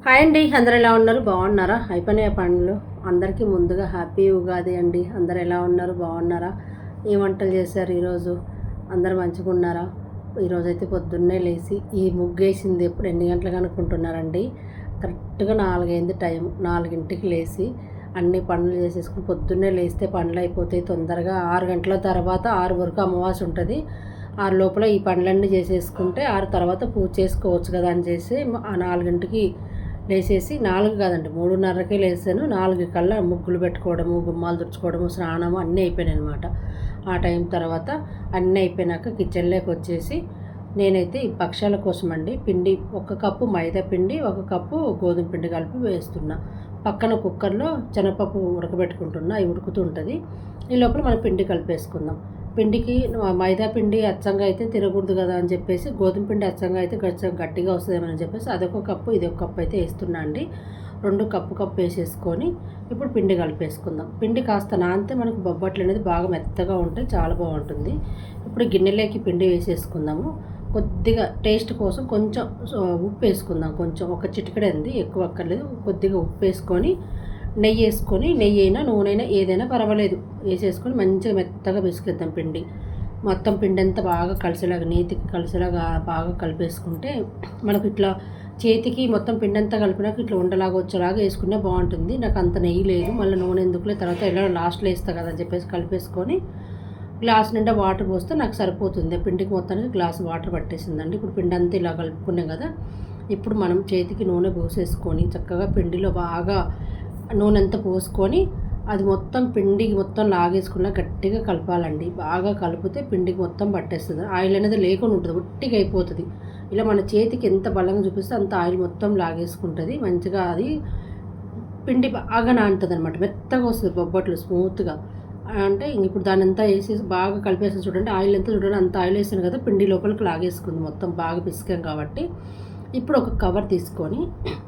Hi అండి, అందరు ఎలా ఉన్నారు? బాగున్నారా? అయిపోయినాయి పనులు. అందరికీ ముందుగా హ్యాపీ ఉగాది అండి. అందరు ఎలా ఉన్నారు? బాగున్నారా? ఏ వంటలు చేశారు ఈరోజు? అందరు మంచిగా ఉన్నారా? ఈరోజైతే పొద్దున్నే లేచి ఈ ముగ్గేసింది ఎప్పుడు ఎన్ని గంటలకు అనుకుంటున్నారండి? కరెక్ట్గా 4 అయింది టైం. 4ంటికి లేచి అన్ని పనులు చేసేసుకుని పొద్దున్నే లేస్తే పనులు అయిపోతాయి తొందరగా. 6 గంటల తర్వాత 6 వరకు అమావాస్య ఉంటుంది. 6 లోపల ఈ పనులన్నీ చేసేసుకుంటే 6 తర్వాత పూజ చేసుకోవచ్చు కదా అని చేసి ఆ 4ంటికి లేచేసి 4 కాదండి 3:30కే లేసాను. 4 కల్లా ముగ్గులు పెట్టుకోవడము, గుమ్మాలు తుడుచుకోవడము, స్నానము అన్నీ అయిపోయినాయి అనమాట. ఆ టైం తర్వాత అన్నీ అయిపోయినాక కిచెన్లోకి వచ్చేసి నేనైతే ఈ భక్షాల కోసం అండి పిండి 1 కప్పు మైదా పిండి, 1 కప్పు గోధుమ పిండి కలిపి వేస్తున్నా. పక్కన కుక్కర్లో శనగపప్పు ఉడకబెట్టుకుంటున్నా, అవి ఉడుకుతూ ఉంటుంది. ఈ లోపల మనం పిండి కలిపేసుకుందాం. పిండికి మైదా పిండి అచ్చంగా అయితే తినకూడదు కదా అని చెప్పేసి గోధుమ పిండి అచ్చంగా అయితే గట్టిగా వస్తుందేమని చెప్పేసి అదొక కప్పు ఇదొక కప్పు అయితే వేస్తున్నా అండి. 2 కప్పు వేసేసుకొని ఇప్పుడు పిండి కలిపేసుకుందాం. పిండి కాస్త నానితే మనకు బొబ్బట్లు అనేది బాగా మెత్తగా ఉంటాయి, చాలా బాగుంటుంది. ఇప్పుడు గిన్నెలోకి పిండి వేసేసుకుందాము. కొద్దిగా టేస్ట్ కోసం కొంచెం ఉప్పు వేసుకుందాం. కొంచెం ఒక చిటికెడంది, ఎక్కువ అక్కర్లేదు. కొద్దిగా ఉప్పు వేసుకొని నెయ్యి వేసుకొని, నెయ్యి అయినా నూనె అయినా ఏదైనా పర్వాలేదు వేసేసుకొని మంచిగా మెత్తగా పిసికిద్దాం పిండి. మొత్తం పిండి అంతా బాగా కలిసేలాగా, నీతికి కలిసేలాగా బాగా కలిపేసుకుంటే మనకు ఇట్లా చేతికి మొత్తం పిండి అంతా కలిపినాక ఇట్లా ఉండలాగా వచ్చేలాగా వేసుకునే బాగుంటుంది. నాకు అంత నెయ్యి లేదు, మళ్ళీ నూనె ఎందుకులే తర్వాత ఎలా లాస్ట్లో వేస్తా కదా అని చెప్పేసి కలిపేసుకొని గ్లాస్ నిండా వాటర్ పోస్తే నాకు సరిపోతుంది. పిండికి మొత్తానికి గ్లాస్ వాటర్ పట్టేసిందండి. ఇప్పుడు పిండి అంతా ఇలా కలుపుకున్నాం కదా, ఇప్పుడు మనం చేతికి నూనె పోసేసుకొని చక్కగా పిండిలో బాగా నూనె అంతా పోసుకొని అది మొత్తం పిండికి మొత్తం లాగేసుకున్న గట్టిగా కలపాలండి. బాగా కలిపితే పిండికి మొత్తం పట్టేస్తుంది. ఆయిల్ అనేది లేకుండా ఉంటుంది, ఒట్టిగా అయిపోతుంది. ఇలా మన చేతికి ఎంత బలంగా చూపిస్తే అంత ఆయిల్ మొత్తం లాగేసుకుంటుంది. మంచిగా అది పిండి బాగా నానుతుంది అనమాట, మెత్తగా వస్తుంది బొబ్బట్లు స్మూత్గా. అంటే ఇప్పుడు దాని అంతా వేసేసి బాగా కలిపేసి చూడండి, ఆయిల్ ఎంత చూడండి, అంత ఆయిల్ వేసాను కదా, పిండి లోపలికి లాగేసుకుంది మొత్తం బాగా పిసికాం కాబట్టి. ఇప్పుడు ఒక కవర్ తీసుకొని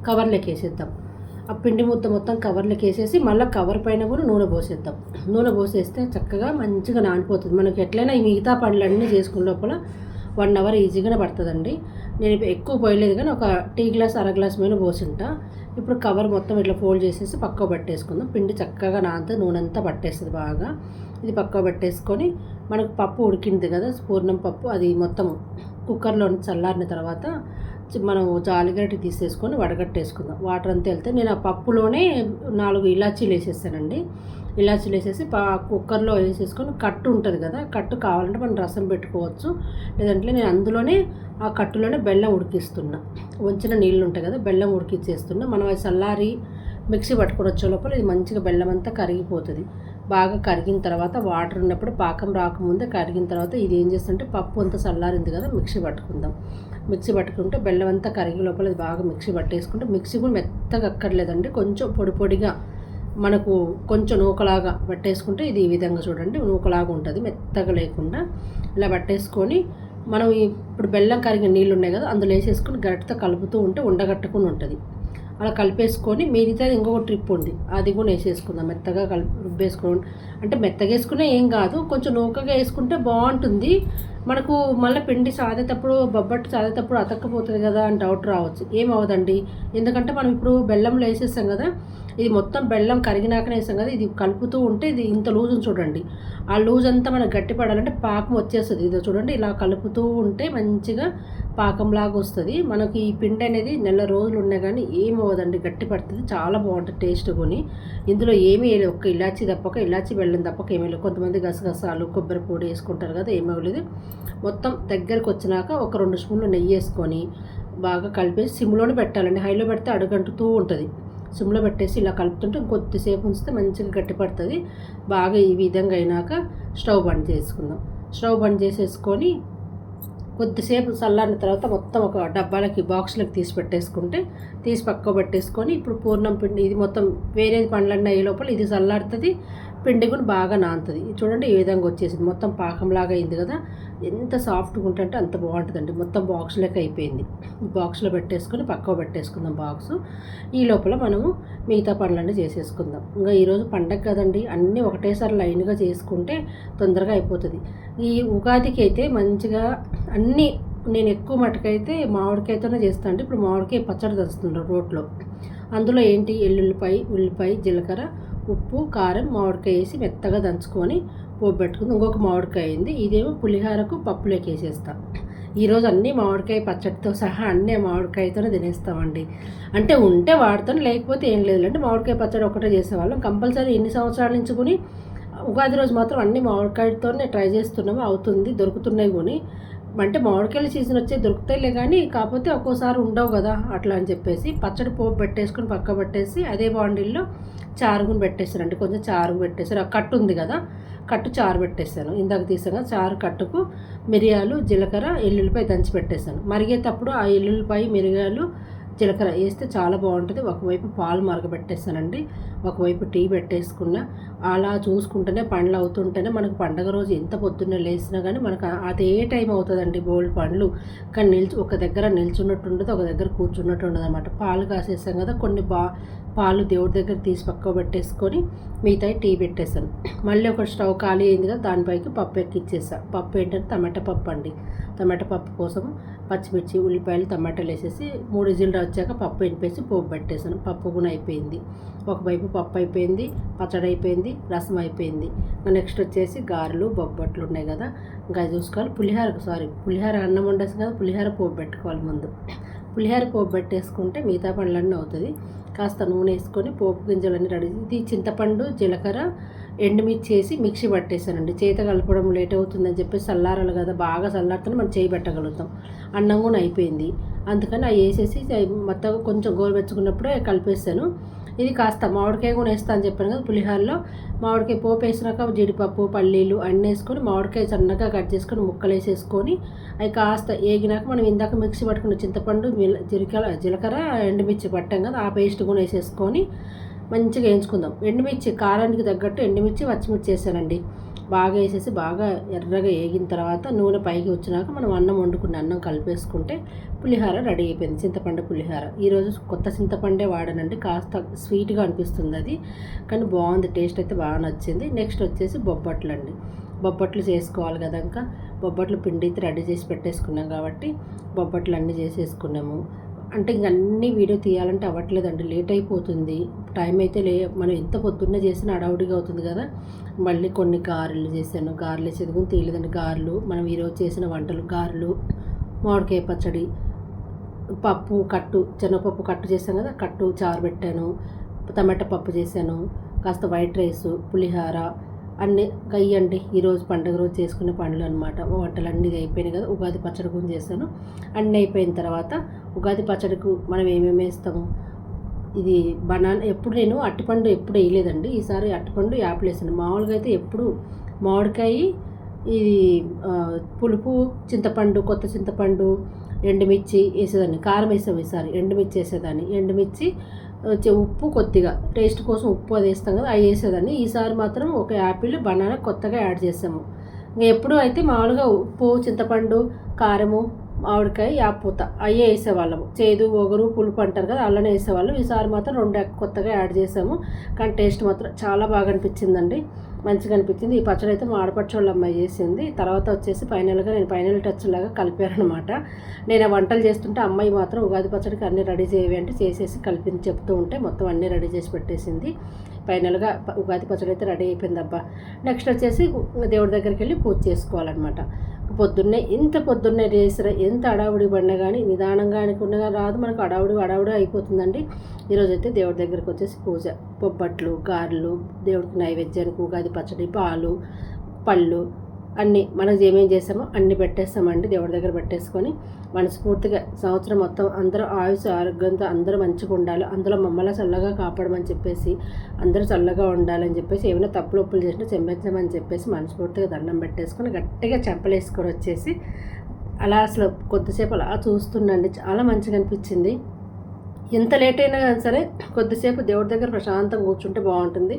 కవర్లోకి వేసేద్దాం. ఆ పిండి ముద్ద మొత్తం కవర్లోకి వేసేసి మళ్ళీ కవర్ పైన కూడా నూనె పోసేద్దాం. నూనె పోసేస్తే చక్కగా మంచిగా నానిపోతుంది. మనకి ఎట్లయినా ఈ మిగతా పనులన్నీ చేసుకునే లోపల 1 అవర్ ఈజీగానే పడుతుందండి. నేను ఎక్కువ పోయలేదు కానీ ఒక టీ గ్లాస్ అర గ్లాస్ మీద పోసింటా. ఇప్పుడు కవర్ మొత్తం ఇట్లా ఫోల్డ్ చేసేసి పక్కకు పట్టేసుకుందాం. పిండి చక్కగా నానితే నూనె అంతా పట్టేస్తుంది బాగా. ఇది పక్కకు పట్టేసుకొని మనకు పప్పు ఉడికింది కదా, పూర్ణం పప్పు, అది మొత్తం కుక్కర్లో చల్లారిన తర్వాత మనం జాలిగరిటె తీసేసుకొని వడగట్టేసుకుందాం. వాటర్ అంతా వెళ్తే నేను ఆ పప్పులోనే 4 ఇలాచీలు వేసేసానండి. ఇలాచీలు వేసేసి కుక్కర్లో వేసేసుకొని కట్టు ఉంటుంది కదా, కట్టు కావాలంటే మనం రసం పెట్టుకోవచ్చు, లేదంటే నేను అందులోనే ఆ కట్టులోనే బెల్లం ఉడికిస్తున్నా. వంచిన నీళ్ళు ఉంటాయి కదా, బెల్లం ఉడికిచ్చేస్తున్నా. మనం అది చల్లారి మిక్సీ పట్టుకొని వచ్చే లోపల ఇది మంచిగా బెల్లం అంతా కరిగిపోతుంది. బాగా కరిగిన తర్వాత వాటర్ ఉన్నప్పుడు పాకం రాకముందే కరిగిన తర్వాత ఇది ఏం చేస్తుంటే పప్పు అంతా చల్లారింది కదా, మిక్సీ పట్టుకుందాం. మిక్సీ పట్టుకుంటే బెల్లం అంతా కరిగే లోపల ఇది బాగా మిక్సీ పట్టేసుకుంటే, మిక్సీ కూడా మెత్తగా అక్కర్లేదండి, కొంచెం పొడి పొడిగా మనకు కొంచెం నూకలాగా పట్టేసుకుంటే ఇది ఈ విధంగా చూడండి నూకలాగా ఉంటుంది, మెత్తగా లేకుండా. ఇలా పట్టేసుకొని మనం ఇప్పుడు బెల్లం కరిగిన నీళ్ళు ఉన్నాయి కదా, అందులో వేసేసుకొని గట్టితో కలుపుతూ ఉంటే ఉండగట్టుకుని ఉంటుంది. అలా కలిపేసుకొని మిగతాది ఇంకొక ట్రిప్ ఉంది, అది కూడా వేసేసుకుందాం. మెత్తగా రుబ్బేసుకోండి. అంటే మెత్తగా వేసుకునే ఏం కాదు, కొంచెం నూకగా వేసుకుంటే బాగుంటుంది. మనకు మళ్ళీ పిండి సాదేటప్పుడు బొబ్బట్టు సాదేటప్పుడు అతక్కపోతుంది కదా అని డౌట్ రావచ్చు. ఏమవుదండి, ఎందుకంటే మనం ఇప్పుడు బెల్లంలో వేసేస్తాం కదా, ఇది మొత్తం బెల్లం కరిగినాకనే వేస్తాం కదా, ఇది కలుపుతూ ఉంటే ఇది ఇంత లూజు చూడండి, ఆ లూజ్ అంతా మనకు గట్టి పడాలంటే పాకం వచ్చేస్తుంది. ఇదో చూడండి, ఇలా కలుపుతూ ఉంటే మంచిగా పాకంలాగా వస్తుంది. మనకి ఈ పిండి అనేది నెల రోజులు ఉన్నా కానీ ఏమవ్వదండి, గట్టి పడుతుంది, చాలా బాగుంటుంది టేస్ట్. కొని ఇందులో ఏమీ వేయలేదు, ఒక్క ఇలాచీ తప్పక, ఇలాచీ బెల్లం తప్పక ఏమీ లేదు. కొంతమంది గసగసాలు కొబ్బరి పొడి వేసుకుంటారు కదా, ఏమవ్వలేదు. మొత్తం దగ్గరకు వచ్చినాక ఒక 2 స్పూన్లు నెయ్యి వేసుకొని బాగా కలిపేసి సిమ్లోనే పెట్టాలండి. హైలో పెడితే అడుగంటుతూ ఉంటుంది. సిమ్లో పెట్టేసి ఇలా కలుపుతుంటే కొద్దిసేపు ఉంచితే మంచిగా గట్టిపడుతుంది. బాగా ఈ విధంగా అయినాక స్టవ్ బంద్ చేసుకుందాం. స్టవ్ బంద్ చేసేసుకొని కొద్దిసేపు చల్లారిన తర్వాత మొత్తం ఒక డబ్బాలకి బాక్స్లోకి తీసి పక్క పెట్టేసుకొని ఇప్పుడు పూర్ణం పిండి ఇది మొత్తం వేరేది పండ్లన్నీ అయ్యే లోపల ఇది చల్లారుతుంది, పిండి కూడా బాగా నానుతుంది. చూడండి ఈ విధంగా వచ్చేసింది, మొత్తం పాకంలాగా అయింది కదా, ఎంత సాఫ్ట్గా ఉంటుంటే అంత బాగుంటుందండి. మొత్తం బాక్స్లోకి అయిపోయింది. బాక్స్లో పెట్టేసుకొని పక్క పెట్టేసుకుందాం బాక్సు. ఈ లోపల మనము మిగతా పనులన్నీ చేసేసుకుందాం. ఇంకా ఈరోజు పండగ కదండి, అన్నీ ఒకటేసారి లైన్గా చేసుకుంటే తొందరగా అయిపోతుంది. ఈ ఉగాదికి అయితే మంచిగా అన్నీ నేను ఎక్కువ మటుకైతే మామిడికాయతోనే చేస్తాను. ఇప్పుడు మామిడికాయ పచ్చడి దంచుతుండ్రు రోట్లో. అందులో ఏంటి ఎల్లుల్లిపాయ, ఉల్లిపాయ, జీలకర్ర, ఉప్పు, కారం, మామిడికాయ వేసి మెత్తగా దంచుకొని పోపు పెట్టుకుంది. ఇంకొక మామిడికాయ అయింది. ఇదేమో పులిహోరకు పప్పులోకి వేసేస్తా. ఈరోజు అన్నీ మామిడికాయ పచ్చడితో సహా అన్నీ మామిడికాయతోనే తినేస్తామండి. అంటే ఉంటే వాడతాను, లేకపోతే ఏం లేదు. అంటే మామిడికాయ పచ్చడి ఒకటే చేసేవాళ్ళం. కంపల్సరీ ఇన్ని సంవత్సరాల నుంచి కొని ఉగాది రోజు మాత్రం అన్ని మామిడికాయతోనే ట్రై చేస్తున్నాము. అవుతుంది, దొరుకుతున్నాయి కొని. అంటే మామిడికాయల సీజన్ వచ్చే దొరుకుతాయిలే కానీ కాకపోతే ఒక్కోసారి ఉండవు కదా అట్లా అని చెప్పేసి పచ్చడి పోపు పెట్టేసుకొని పక్క పెట్టేసి అదే బాండిల్లో చారుగుని పెట్టేసానండి. కొంచెం చారు పెట్టేసారు. ఆ కట్టు ఉంది కదా, కట్టు చారు పెట్టేశాను. ఇందాక తీసాను చారు కట్టుకు మిరియాలు, జీలకర్ర, ఎల్లుల్లిపాయ దంచి పెట్టేశాను. మరిగేటప్పుడు ఆ ఎల్లుల్లిపాయ, మిరియాలు, జీలకర్ర వేస్తే చాలా బాగుంటుంది. ఒకవైపు పాలు మరగబెట్టేస్తానండి, ఒకవైపు టీ పెట్టేసుకున్న. అలా చూసుకుంటేనే పండ్లు అవుతుంటేనే మనకు పండగ రోజు ఎంత పొద్దున్నే లేసినా కానీ మనకు అదే టైం అవుతుందండి బోల్డ్ పండ్లు. కానీ ఒక దగ్గర నిల్చున్నట్టు ఉండదు, ఒక దగ్గర కూర్చున్నట్టు ఉండదు అనమాట. పాలు కాసేసాం కదా, కొన్ని పాలు దేవుడి దగ్గర తీసి పక్క పెట్టేసుకొని మిగతాయి టీ పెట్టేసాను. మళ్ళీ ఒక స్టవ్ ఖాళీ అయింది కదా, దానిపైకి పప్పు ఎక్కిచ్చేసాను. పప్పు ఏంటంటే టమాటా పప్పు అండి. టమాటా పప్పు కోసం పచ్చిమిర్చి, ఉల్లిపాయలు, టమాటాలు వేసేసి 3 విజిల్లు వచ్చాక పప్పు ఎనిపేసి పోపు పెట్టేసాను. పప్పు కూడా అయిపోయింది. ఒకవైపు పప్పు అయిపోయింది, పచ్చడి అయిపోయింది, రసం అయిపోయింది. నెక్స్ట్ వచ్చేసి గారెలు, బొబ్బట్లు ఉన్నాయి కదా, ఇంకా చూసుకోవాలి. పులిహోర అన్నం వండేసి కదా, పులిహోర పోపు పెట్టుకోవాలి ముందు. పులిహోర పోపు పెట్టేసుకుంటే మిగతా పనులన్నీ అవుతుంది. కాస్త నూనె వేసుకొని పోపు గింజలన్నీ రెడీ. ఇది చింతపండు, జీలకర్ర, ఎండుమిర్చి వేసి మిక్సీ పట్టేసానండి. చేత కలపడం లేట్ అవుతుందని చెప్పేసి చల్లారాలి కదా, బాగా చల్లారితేనే మనం చేయి పెట్టగలుగుతాం. అన్నం కూడా అయిపోయింది, అందుకని అవి వేసేసి మొత్తం కొంచెం గోరువెచ్చుకున్నప్పుడే కలిపేసాను. ఇది కాస్త మామిడికాయ కూడా వేస్తా అని చెప్పాను కదా పులిహోరలో. మామిడికాయ పోపు వేసినాక జీడిపప్పు, పల్లీలు అన్నీ వేసుకొని మామిడికాయ సన్నగా కట్ చేసుకొని ముక్కలు వేసేసుకొని అవి కాస్త ఏగినాక మనం ఇందాక మిక్సీ పట్టుకున్న చింతపండు, జీలకర్ర, ఎండుమిర్చి పట్టాం కదా, ఆ పేస్ట్ కూడా వేసేసుకొని మంచిగా వేయించుకుందాం. ఎండుమిర్చి కారానికి తగ్గట్టు ఎండుమిర్చి, పచ్చిమిర్చి వేసానండి. బాగా వేసేసి బాగా ఎర్రగా వేగిన తర్వాత నూనె పైకి వచ్చినాక మనం అన్నం వండుకున్న అన్నం కలిపేసుకుంటే పులిహోర రెడీ అయిపోయింది. చింతపండు పులిహోర. ఈరోజు కొత్త చింతపండే వాడానండి, కాస్త స్వీట్గా అనిపిస్తుంది అది, కానీ బాగుంది, టేస్ట్ అయితే బాగా నచ్చింది. నెక్స్ట్ వచ్చేసి బొబ్బట్లు అండి. బొబ్బట్లు చేసుకోవాలి కదా, ఇంకా బొబ్బట్లు పిండి అయితే రెడీ చేసి పెట్టేసుకున్నాం కాబట్టి బొబ్బట్లు అన్నీ చేసేసుకున్నాము. అంటే ఇంక అన్నీ వీడియో తీయాలంటే అవ్వట్లేదండి, లేట్ అయిపోతుంది. టైం అయితే మనం ఎంత పొద్దున్నే చేసినా అడవుడిగా అవుతుంది కదా. మళ్ళీ కొన్ని గారెలు చేశాను. గారెలు వేసేది కూడా తీయలేదండి. గారెలు మనం ఈరోజు చేసిన వంటలు గారెలు, మామిడికాయ పచ్చడి, పప్పు కట్టు, శనగపప్పు కట్టు చేశాను కదా, కట్టు చారు పెట్టాను, టమాటా పప్పు చేశాను, కాస్త వైట్ రైసు, పులిహోర అన్నీ గయ్యండి. ఈరోజు పండుగ రోజు చేసుకునే పండ్లు అనమాట. వంటలు అన్నీ అయిపోయినాయి కదా. ఉగాది పచ్చడి కూడా చేశాను. అన్నీ అయిపోయిన తర్వాత ఉగాది పచ్చడికి మనం ఏమేమి వేస్తాము, ఇది బనానా. ఎప్పుడు నేను అరటిపండు ఎప్పుడు వేయలేదండి, ఈసారి అరటిపండు యాపిల్ వేసాను. మామూలుగా అయితే ఎప్పుడు మామిడికాయ, ఇది పులుపు, చింతపండు, కొత్త చింతపండు, ఎండుమిర్చి వేసేదాన్ని. కారం వేసాము ఈసారి, ఎండుమిర్చి వేసేదాన్ని. ఎండుమిర్చి, ఉప్పు, కొద్దిగా టేస్ట్ కోసం ఉప్పు అది వేస్తాం కదా, అవి వేసేదాన్ని. ఈసారి మాత్రం ఒక యాపిల్, బనానా కొత్తగా యాడ్ చేసాము. ఇంకా ఎప్పుడు అయితే మామూలుగా ఉప్పు, చింతపండు, కారము, మామిడికాయ, యాపూత అయ్యే వేసేవాళ్ళము. చేదు, ఒగరు, పులుపు అంటారు కదా, అలానే వేసేవాళ్ళం. ఈసారి మాత్రం 2 కొత్తగా యాడ్ చేసాము. కానీ టేస్ట్ మాత్రం చాలా బాగా అనిపించిందండి, మంచిగా అనిపించింది. ఈ పచ్చడి అయితే మా ఆడపడుచోళ్ళ అమ్మాయి చేసింది. తర్వాత వచ్చేసి నేను ఫైనల్ టచ్ లాగా కలిపారనమాట. నేను వంటలు చేస్తుంటే అమ్మాయి మాత్రం ఉగాది పచ్చడికి అన్నీ రెడీ చేయవి అంటే చేసేసి కలిపింది, చెప్తూ ఉంటే మొత్తం అన్నీ రెడీ చేసి పెట్టేసింది. ఫైనల్గా ఉగాది పచ్చడి అయితే రెడీ అయిపోయింది అబ్బా. నెక్స్ట్ వచ్చేసి దేవుడి దగ్గరికి వెళ్ళి పూజ చేసుకోవాలన్నమాట. పొద్దున్నే చేసిన ఎంత అడావుడి పడినా కానీ నిదానంగా అనుకున్నగా రాదు, మనకు అడావుడి అయిపోతుందండి. ఈరోజైతే దేవుడి దగ్గరికి వచ్చేసి పూజ, బొబ్బట్లు, గారెలు, దేవుడికి నైవేద్యానికి ఉగాది పచ్చడి, పాలు, పళ్ళు అన్నీ మనం ఏమేం చేసామో అన్నీ పెట్టేస్తామండి. దేవుడి దగ్గర పెట్టేసుకొని మనస్ఫూర్తిగా సంవత్సరం మొత్తం అందరూ ఆయుష్ ఆరోగ్యంతో అందరూ మంచిగా ఉండాలి, అందులో మమ్మల్ని చల్లగా కాపాడమని చెప్పేసి, అందరూ చల్లగా ఉండాలని చెప్పేసి, ఏమైనా తప్పులు ఒప్పులు చేసినా క్షమించమని చెప్పేసి మనస్ఫూర్తిగా దండం పెట్టేసుకొని గట్టిగా చెంపలేసుకొని వచ్చేసి అలా అసలు కొద్దిసేపు అలా చూస్తుండండి, చాలా మంచిగా అనిపించింది. ఎంత లేట్ అయినా కానీ సరే కొద్దిసేపు దేవుడి దగ్గర ప్రశాంతంగా కూర్చుంటే బాగుంటుంది.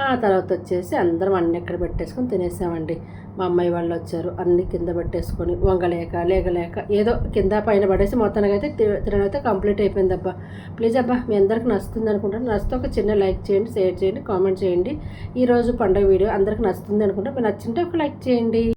ఆ తర్వాత వచ్చేసి అందరం అన్నీ ఎక్కడ పెట్టేసుకొని తినేసామండి. మా అమ్మాయి వాళ్ళు వచ్చారు, అన్నీ కింద పెట్టేసుకొని లేగలేక ఏదో కింద పైన పడేసి మొత్తానికి అయితే తినడం అయితే కంప్లీట్ అయిపోయింది అబ్బా. ప్లీజ్ అబ్బా, మీ అందరికి నచ్చుతుంది అనుకుంటాను. నచ్చితే ఒక చిన్న లైక్ చేయండి, షేర్ చేయండి, కామెంట్ చేయండి. ఈరోజు పండుగ వీడియో అందరికి నచ్చుతుంది అనుకుంటే, మీరు నచ్చింటే ఒక లైక్ చేయండి.